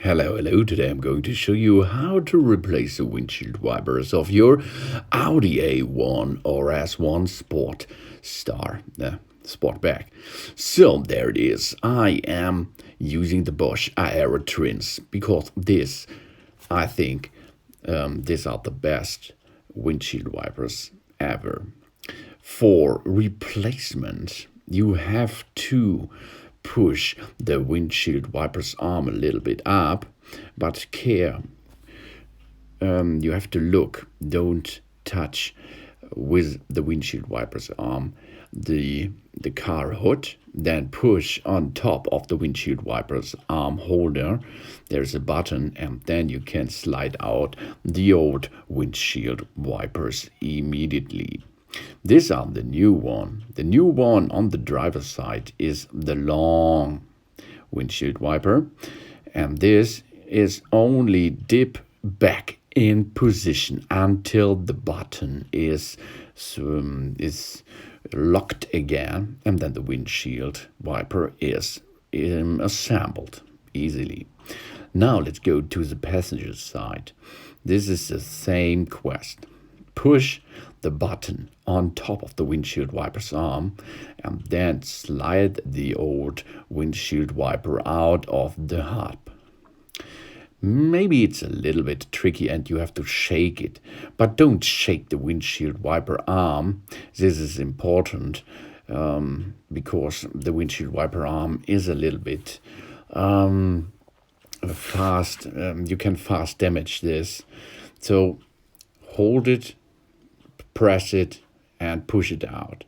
Hello. Today I'm going to show you how to replace the windshield wipers of your Audi A1 or S1 Sport Star, Sportback. So there it is. I am using the Bosch Aero trims because I think, these are the best windshield wipers ever. For replacement, you have to push the windshield wiper's arm a little bit up, but care. You have to look, don't touch with the windshield wiper's arm the car hood, then push on top of the windshield wiper's arm holder. There's a button, and then you can slide out the old windshield wipers immediately. These are the new one. The new one on the driver's side is the long windshield wiper, and this is only dip back in position until the button is locked again, and then the windshield wiper is assembled easily. Now let's go to the passenger side. This is the same quest. Push the button on top of the windshield wiper's arm and then slide the old windshield wiper out of the hub. Maybe it's a little bit tricky and you have to shake it, but don't shake the windshield wiper arm. This is important because the windshield wiper arm is a little bit fast. You can fast damage this. So hold it, press it, and push it out.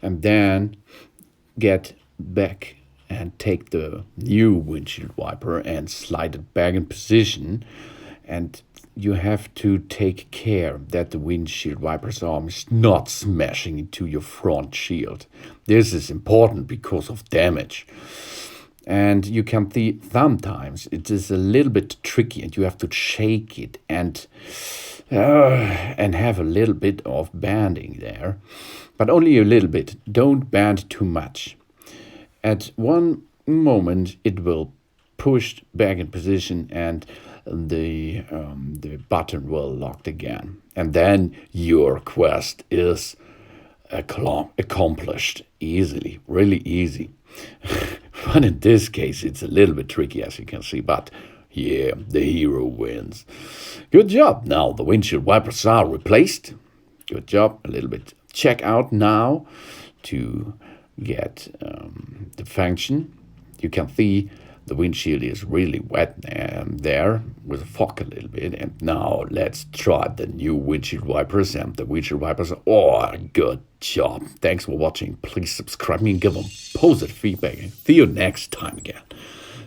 And then get back and take the new windshield wiper and slide it back in position. And you have to take care that the windshield wiper's arm is not smashing into your front shield. This is important because of damage. And you can see sometimes it is a little bit tricky and you have to shake it and have a little bit of bending there, but only a little bit. Don't bend too much. At one moment it will push back in position and the button will lock again, and then your quest is accomplished easily, really easy. But in this case it's a little bit tricky, as you can see, but yeah, the hero wins. Good job. Now the windshield wipers are replaced. Good job. A little bit. Check out now to get the function. You can see the windshield is really wet there with a fog a little bit. And now let's try the new windshield wipers. And the windshield wipers are good job. Thanks for watching. Please subscribe me and give them positive feedback. See you next time again.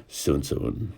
Soon.